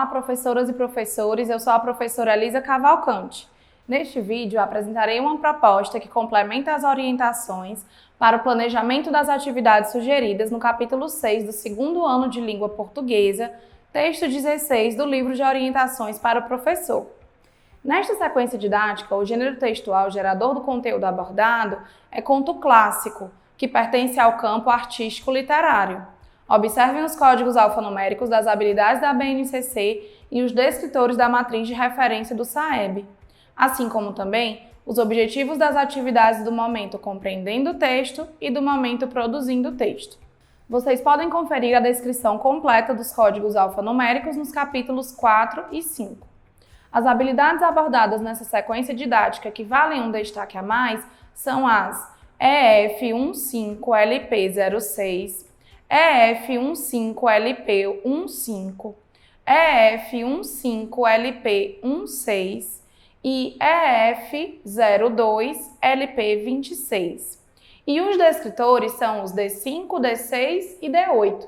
professoras e professores, eu sou a professora Elisa Cavalcante. Neste vídeo, apresentarei uma proposta que complementa as orientações para o planejamento das atividades sugeridas no capítulo 6 do segundo ano de Língua Portuguesa, texto 16 do livro de orientações para o professor. Nesta sequência didática, o gênero textual gerador do conteúdo abordado é conto clássico, que pertence ao campo artístico literário. Observem os códigos alfanuméricos das habilidades da BNCC e os descritores da matriz de referência do SAEB, assim como também os objetivos das atividades do momento compreendendo o texto e do momento produzindo o texto. Vocês podem conferir a descrição completa dos códigos alfanuméricos nos capítulos 4 e 5. As habilidades abordadas nessa sequência didática que valem um destaque a mais são as EF15LP06, EF15LP15, EF15LP16 e EF02LP26. E os descritores são os D5, D6 e D8.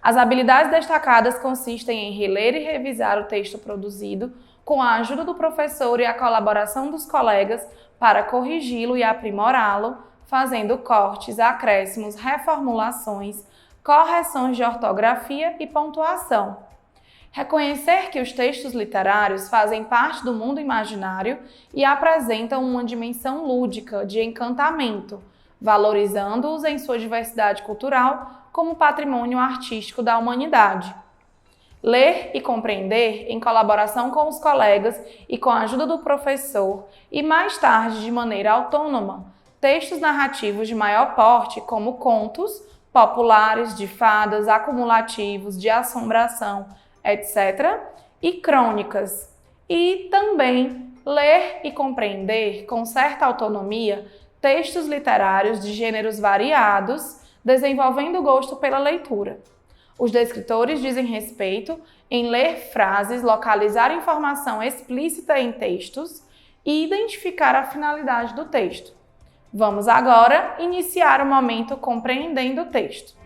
As habilidades destacadas consistem em reler e revisar o texto produzido com a ajuda do professor e a colaboração dos colegas para corrigi-lo e aprimorá-lo, fazendo cortes, acréscimos, reformulações, correções de ortografia e pontuação. Reconhecer que os textos literários fazem parte do mundo imaginário e apresentam uma dimensão lúdica, de encantamento, valorizando-os em sua diversidade cultural como patrimônio artístico da humanidade. Ler e compreender em colaboração com os colegas e com a ajuda do professor e mais tarde de maneira autônoma, textos narrativos de maior porte como contos, populares, de fadas, acumulativos, de assombração, etc. e crônicas. E também ler e compreender com certa autonomia textos literários de gêneros variados, desenvolvendo o gosto pela leitura. Os descritores dizem respeito em ler frases, localizar informação explícita em textos e identificar a finalidade do texto. Vamos agora iniciar o momento compreendendo o texto.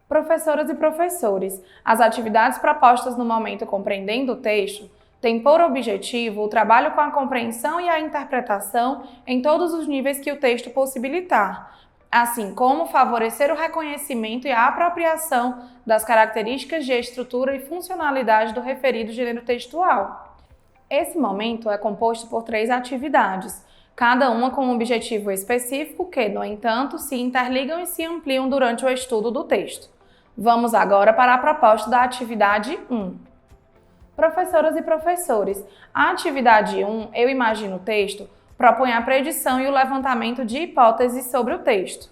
Professoras e professores, as atividades propostas no momento compreendendo o texto têm por objetivo o trabalho com a compreensão e a interpretação em todos os níveis que o texto possibilitar, assim como favorecer o reconhecimento e a apropriação das características de estrutura e funcionalidade do referido gênero textual. Esse momento é composto por 3 atividades, cada uma com um objetivo específico que, no entanto, se interligam e se ampliam durante o estudo do texto. Vamos agora para a proposta da atividade 1. Professoras e professores, a atividade 1, Eu Imagino o Texto, propõe a predição e o levantamento de hipóteses sobre o texto.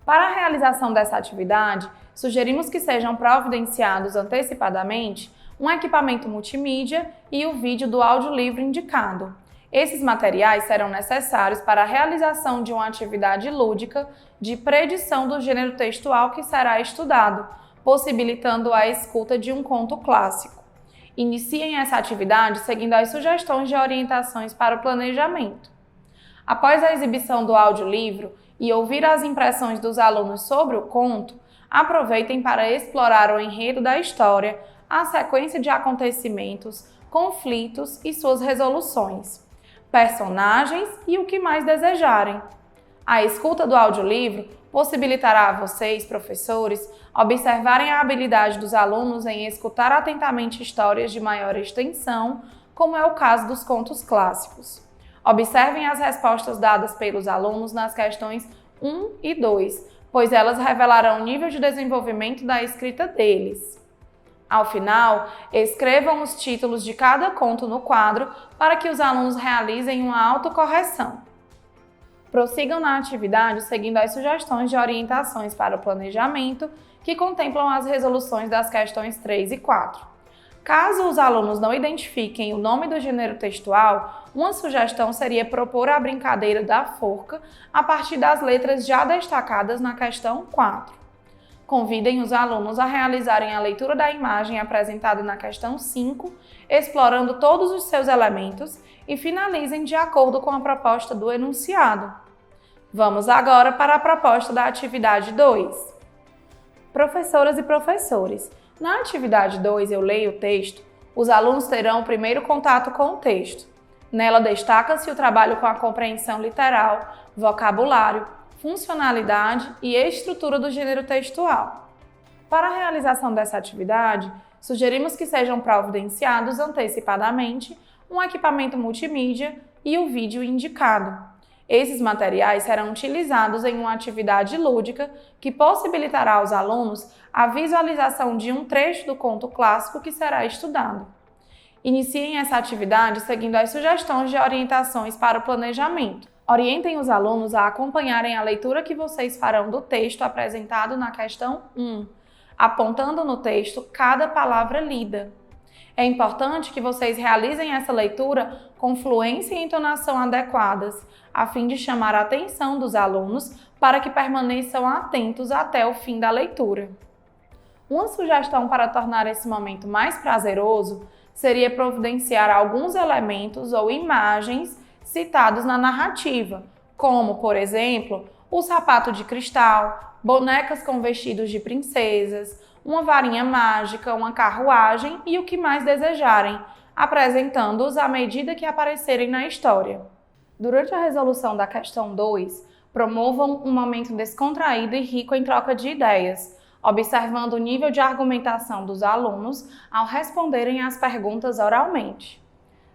Para a realização dessa atividade, sugerimos que sejam providenciados antecipadamente um equipamento multimídia e o vídeo do audiolivro indicado. Esses materiais serão necessários para a realização de uma atividade lúdica de predição do gênero textual que será estudado, possibilitando a escuta de um conto clássico. Iniciem essa atividade seguindo as sugestões de orientações para o planejamento. Após a exibição do audiolivro e ouvir as impressões dos alunos sobre o conto, aproveitem para explorar o enredo da história, a sequência de acontecimentos, conflitos e suas resoluções, personagens e o que mais desejarem. A escuta do audiolivro possibilitará a vocês, professores, observarem a habilidade dos alunos em escutar atentamente histórias de maior extensão, como é o caso dos contos clássicos. Observem as respostas dadas pelos alunos nas questões 1 e 2, pois elas revelarão o nível de desenvolvimento da escrita deles. Ao final, escrevam os títulos de cada conto no quadro para que os alunos realizem uma autocorreção. Prossigam na atividade seguindo as sugestões de orientações para o planejamento que contemplam as resoluções das questões 3 e 4. Caso os alunos não identifiquem o nome do gênero textual, uma sugestão seria propor a brincadeira da forca a partir das letras já destacadas na questão 4. Convidem os alunos a realizarem a leitura da imagem apresentada na questão 5, explorando todos os seus elementos e finalizem de acordo com a proposta do enunciado. Vamos agora para a proposta da atividade 2. Professoras e professores, na atividade 2, eu leio o texto, os alunos terão o primeiro contato com o texto. Nela destaca-se o trabalho com a compreensão literal, vocabulário, funcionalidade e estrutura do gênero textual. Para a realização dessa atividade, sugerimos que sejam providenciados antecipadamente um equipamento multimídia e o vídeo indicado. Esses materiais serão utilizados em uma atividade lúdica que possibilitará aos alunos a visualização de um trecho do conto clássico que será estudado. Iniciem essa atividade seguindo as sugestões de orientações para o planejamento. Orientem os alunos a acompanharem a leitura que vocês farão do texto apresentado na questão 1, apontando no texto cada palavra lida. É importante que vocês realizem essa leitura com fluência e entonação adequadas, a fim de chamar a atenção dos alunos para que permaneçam atentos até o fim da leitura. Uma sugestão para tornar esse momento mais prazeroso seria providenciar alguns elementos ou imagens citados na narrativa, como, por exemplo, o sapato de cristal, bonecas com vestidos de princesas, uma varinha mágica, uma carruagem e o que mais desejarem, apresentando-os à medida que aparecerem na história. Durante a resolução da questão 2, promovam um momento descontraído e rico em troca de ideias, observando o nível de argumentação dos alunos ao responderem às perguntas oralmente.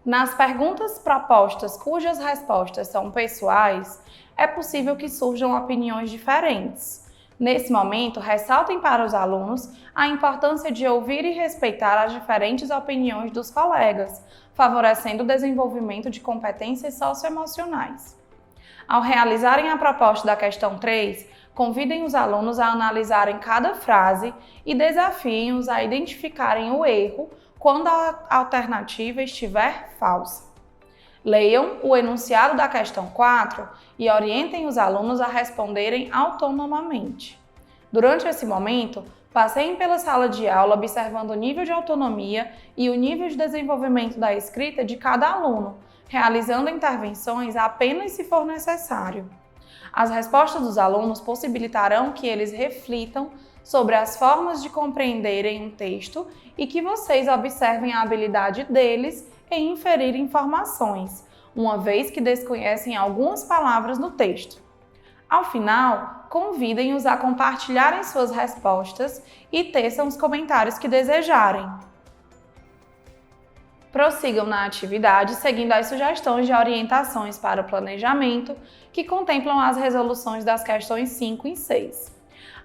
Nas perguntas propostas cujas respostas são pessoais, é possível que surjam opiniões diferentes. Nesse momento, ressaltem para os alunos a importância de ouvir e respeitar as diferentes opiniões dos colegas, favorecendo o desenvolvimento de competências socioemocionais. Ao realizarem a proposta da questão 3, convidem os alunos a analisarem cada frase e desafiem-os a identificarem o erro quando a alternativa estiver falsa. Leiam o enunciado da questão 4 e orientem os alunos a responderem autonomamente. Durante esse momento, passeiem pela sala de aula observando o nível de autonomia e o nível de desenvolvimento da escrita de cada aluno, realizando intervenções apenas se for necessário. As respostas dos alunos possibilitarão que eles reflitam sobre as formas de compreenderem um texto e que vocês observem a habilidade deles em inferir informações, uma vez que desconhecem algumas palavras no texto. Ao final, convidem-os a compartilharem suas respostas e teçam os comentários que desejarem. Prossigam na atividade seguindo as sugestões de orientações para o planejamento que contemplam as resoluções das questões 5 e 6.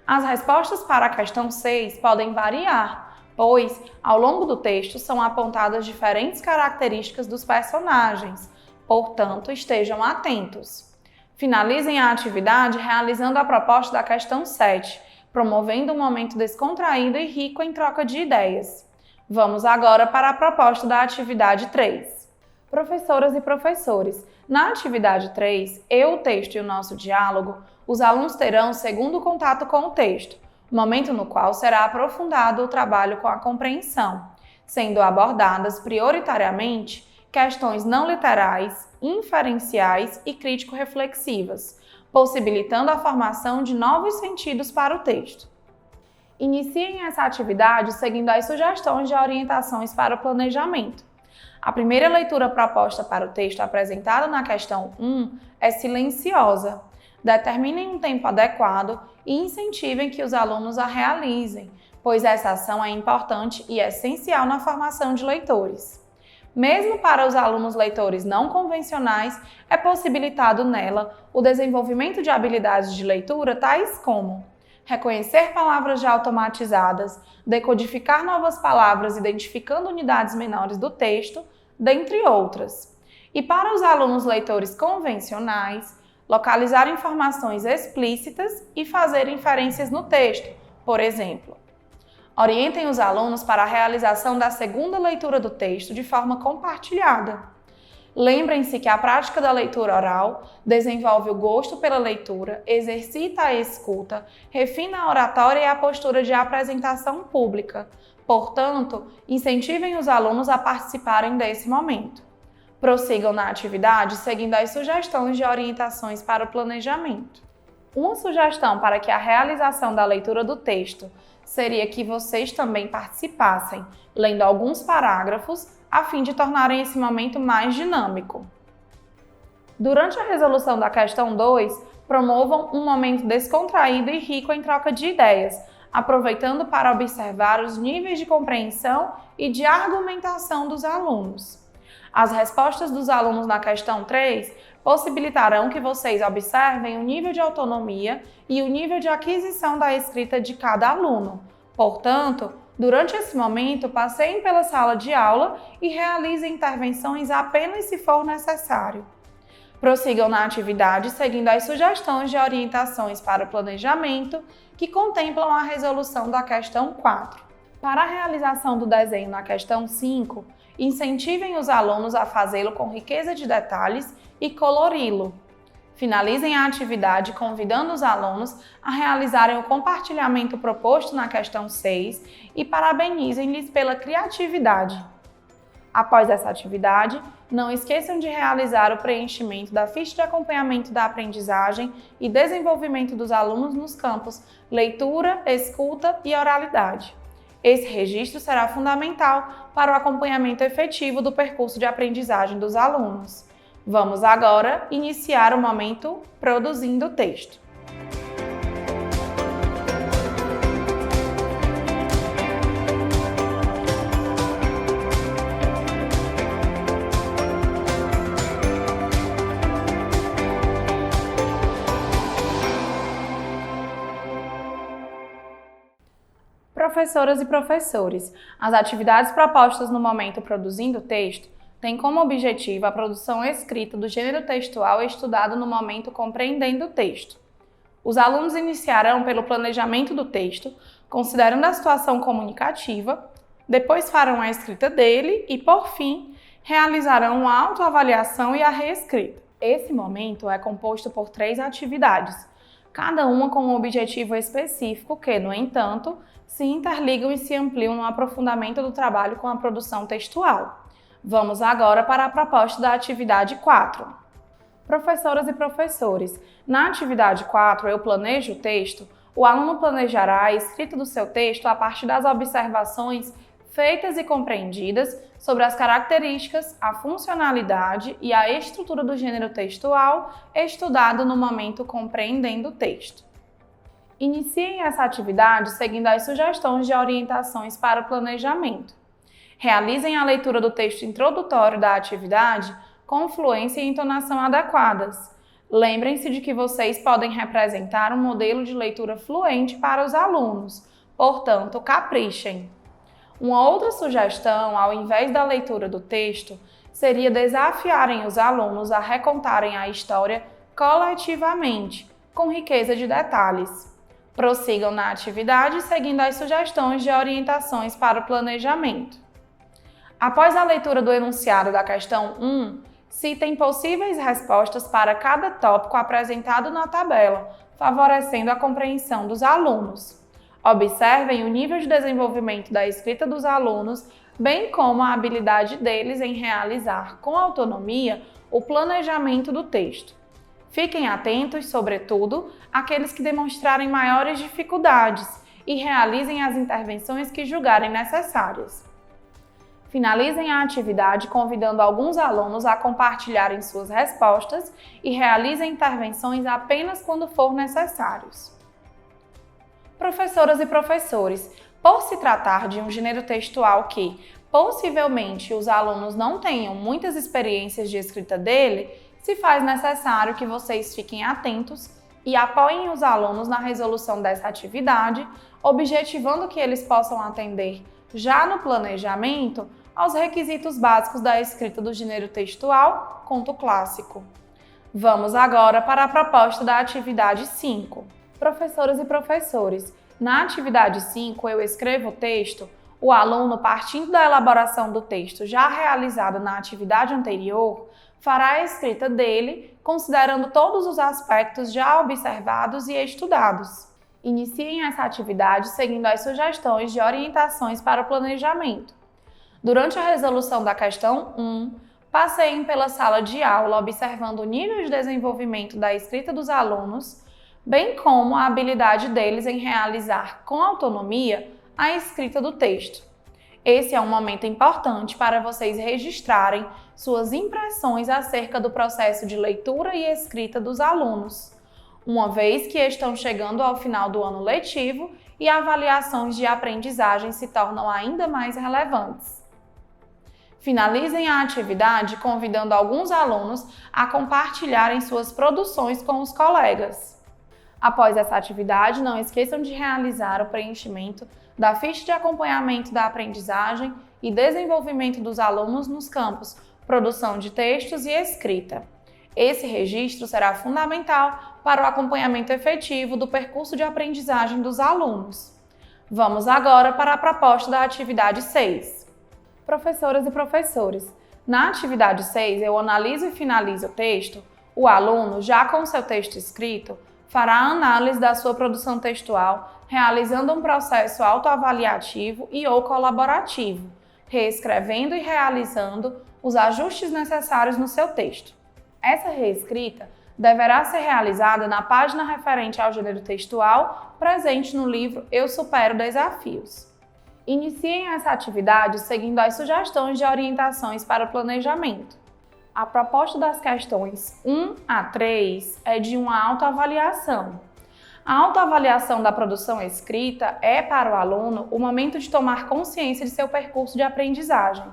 As respostas para a questão 6 podem variar, pois, ao longo do texto, são apontadas diferentes características dos personagens, portanto, estejam atentos. Finalizem a atividade realizando a proposta da questão 7, promovendo um momento descontraído e rico em troca de ideias. Vamos agora para a proposta da atividade 3. Professoras e professores, na atividade 3, o texto e o nosso diálogo, os alunos terão o segundo contato com o texto, momento no qual será aprofundado o trabalho com a compreensão, sendo abordadas prioritariamente questões não literais, inferenciais e crítico-reflexivas, possibilitando a formação de novos sentidos para o texto. Iniciem essa atividade seguindo as sugestões de orientações para o planejamento. A primeira leitura proposta para o texto apresentado na questão 1 é silenciosa. Determinem um tempo adequado e incentivem que os alunos a realizem, pois essa ação é importante e essencial na formação de leitores. Mesmo para os alunos leitores não convencionais, é possibilitado nela o desenvolvimento de habilidades de leitura tais como reconhecer palavras já automatizadas, decodificar novas palavras identificando unidades menores do texto, dentre outras. E para os alunos leitores convencionais, localizar informações explícitas e fazer inferências no texto, por exemplo. Orientem os alunos para a realização da segunda leitura do texto de forma compartilhada. Lembrem-se que a prática da leitura oral desenvolve o gosto pela leitura, exercita a escuta, refina a oratória e a postura de apresentação pública. Portanto, incentivem os alunos a participarem desse momento. Prossigam na atividade seguindo as sugestões de orientações para o planejamento. Uma sugestão para que a realização da leitura do texto seria que vocês também participassem, lendo alguns parágrafos, a fim de tornarem esse momento mais dinâmico. Durante a resolução da questão 2, promovam um momento descontraído e rico em troca de ideias, aproveitando para observar os níveis de compreensão e de argumentação dos alunos. As respostas dos alunos na questão 3 possibilitarão que vocês observem o nível de autonomia e o nível de aquisição da escrita de cada aluno. Portanto, durante esse momento, passeiem pela sala de aula e realizem intervenções apenas se for necessário. Prossigam na atividade seguindo as sugestões de orientações para o planejamento que contemplam a resolução da questão 4. Para a realização do desenho na questão 5, incentivem os alunos a fazê-lo com riqueza de detalhes e colori-lo. Finalizem a atividade convidando os alunos a realizarem o compartilhamento proposto na questão 6 e parabenizem-lhes pela criatividade. Após essa atividade, não esqueçam de realizar o preenchimento da ficha de acompanhamento da aprendizagem e desenvolvimento dos alunos nos campos leitura, escuta e oralidade. Esse registro será fundamental para o acompanhamento efetivo do percurso de aprendizagem dos alunos. Vamos agora iniciar o momento produzindo o texto. Professoras e professores, as atividades propostas no momento produzindo o texto têm como objetivo a produção escrita do gênero textual estudado no momento compreendendo o texto. Os alunos iniciarão pelo planejamento do texto, considerando a situação comunicativa, depois farão a escrita dele e, por fim, realizarão a autoavaliação e a reescrita. Esse momento é composto por 3 atividades, cada uma com um objetivo específico que, no entanto, se interligam e se ampliam no aprofundamento do trabalho com a produção textual. Vamos agora para a proposta da atividade 4. Professoras e professores, na atividade 4, eu planejo o texto, o aluno planejará a escrita do seu texto a partir das observações feitas e compreendidas sobre as características, a funcionalidade e a estrutura do gênero textual estudado no momento compreendendo o texto. Iniciem essa atividade seguindo as sugestões de orientações para o planejamento. Realizem a leitura do texto introdutório da atividade com fluência e entonação adequadas. Lembrem-se de que vocês podem representar um modelo de leitura fluente para os alunos, portanto, caprichem. Uma outra sugestão, ao invés da leitura do texto, seria desafiarem os alunos a recontarem a história coletivamente, com riqueza de detalhes. Prossigam na atividade seguindo as sugestões de orientações para o planejamento. Após a leitura do enunciado da questão 1, citem possíveis respostas para cada tópico apresentado na tabela, favorecendo a compreensão dos alunos. Observem o nível de desenvolvimento da escrita dos alunos, bem como a habilidade deles em realizar com autonomia o planejamento do texto. Fiquem atentos, sobretudo, àqueles que demonstrarem maiores dificuldades e realizem as intervenções que julgarem necessárias. Finalizem a atividade convidando alguns alunos a compartilharem suas respostas e realizem intervenções apenas quando for necessários. Professoras e professores, por se tratar de um gênero textual que, Possivelmente os alunos não tenham muitas experiências de escrita dele, se faz necessário que vocês fiquem atentos e apoiem os alunos na resolução dessa atividade, objetivando que eles possam atender, já no planejamento, aos requisitos básicos da escrita do gênero textual, conto clássico. Vamos agora para a proposta da atividade 5. Professoras e professores, na atividade 5 eu escrevo o texto. O aluno, partindo da elaboração do texto já realizado na atividade anterior, fará a escrita dele, considerando todos os aspectos já observados e estudados. Iniciem essa atividade seguindo as sugestões de orientações para o planejamento. Durante a resolução da questão 1, passeiem pela sala de aula observando o nível de desenvolvimento da escrita dos alunos, bem como a habilidade deles em realizar com autonomia a escrita do texto. Esse é um momento importante para vocês registrarem suas impressões acerca do processo de leitura e escrita dos alunos, uma vez que estão chegando ao final do ano letivo e avaliações de aprendizagem se tornam ainda mais relevantes. Finalizem a atividade convidando alguns alunos a compartilharem suas produções com os colegas. Após essa atividade, não esqueçam de realizar o preenchimento da ficha de acompanhamento da aprendizagem e desenvolvimento dos alunos nos campos produção de textos e escrita. Esse registro será fundamental para o acompanhamento efetivo do percurso de aprendizagem dos alunos. Vamos agora para a proposta da atividade 6. Professoras e professores, na atividade 6 eu analiso e finalizo o texto. O aluno, já com seu texto escrito, fará a análise da sua produção textual, realizando um processo autoavaliativo e ou colaborativo, reescrevendo e realizando os ajustes necessários no seu texto. Essa reescrita deverá ser realizada na página referente ao gênero textual presente no livro Eu Supero Desafios. Iniciem essa atividade seguindo as sugestões de orientações para o planejamento. A proposta das questões 1 a 3 é de uma autoavaliação. A autoavaliação da produção escrita é, para o aluno, o momento de tomar consciência de seu percurso de aprendizagem.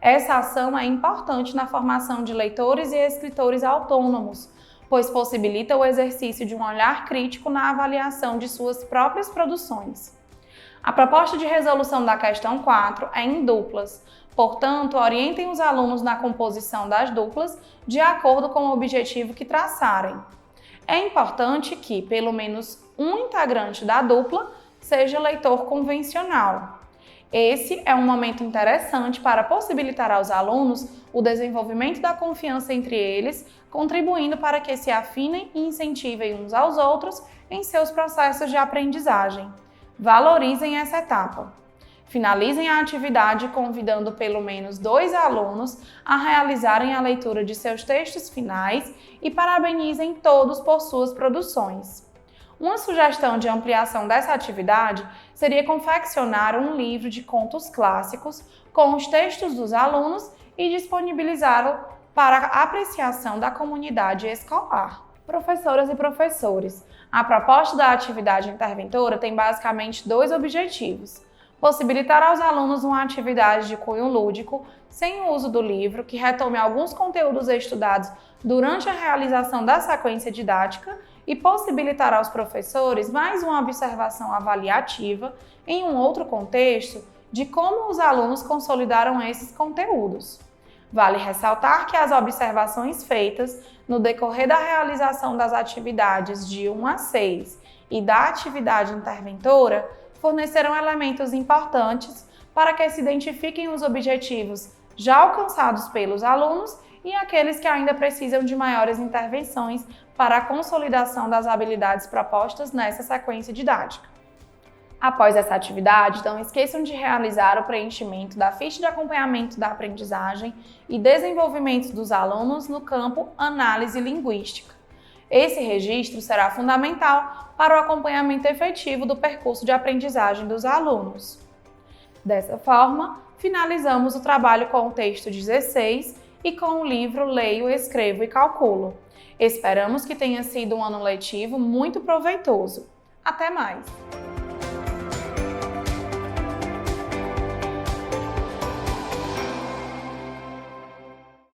Essa ação é importante na formação de leitores e escritores autônomos, pois possibilita o exercício de um olhar crítico na avaliação de suas próprias produções. A proposta de resolução da questão 4 é em duplas, portanto, orientem os alunos na composição das duplas de acordo com o objetivo que traçarem. É importante que, pelo menos um integrante da dupla, seja leitor convencional. Esse é um momento interessante para possibilitar aos alunos o desenvolvimento da confiança entre eles, contribuindo para que se afinem e incentivem uns aos outros em seus processos de aprendizagem. Valorizem essa etapa. Finalizem a atividade convidando pelo menos 2 alunos a realizarem a leitura de seus textos finais e parabenizem todos por suas produções. Uma sugestão de ampliação dessa atividade seria confeccionar um livro de contos clássicos com os textos dos alunos e disponibilizá-lo para a apreciação da comunidade escolar. Professoras e professores, a proposta da atividade interventora tem basicamente 2 objetivos. Possibilitar aos alunos uma atividade de cunho lúdico, sem o uso do livro, que retome alguns conteúdos estudados durante a realização da sequência didática e possibilitar aos professores mais uma observação avaliativa em um outro contexto de como os alunos consolidaram esses conteúdos. Vale ressaltar que as observações feitas no decorrer da realização das atividades de 1 a 6 e da atividade interventora fornecerão elementos importantes para que se identifiquem os objetivos já alcançados pelos alunos e aqueles que ainda precisam de maiores intervenções para a consolidação das habilidades propostas nessa sequência didática. Após essa atividade, não esqueçam de realizar o preenchimento da ficha de acompanhamento da aprendizagem e desenvolvimento dos alunos no campo Análise Linguística. Esse registro será fundamental para o acompanhamento efetivo do percurso de aprendizagem dos alunos. Dessa forma, finalizamos o trabalho com o texto 16 e com o livro Leio, Escrevo e Calculo. Esperamos que tenha sido um ano letivo muito proveitoso. Até mais!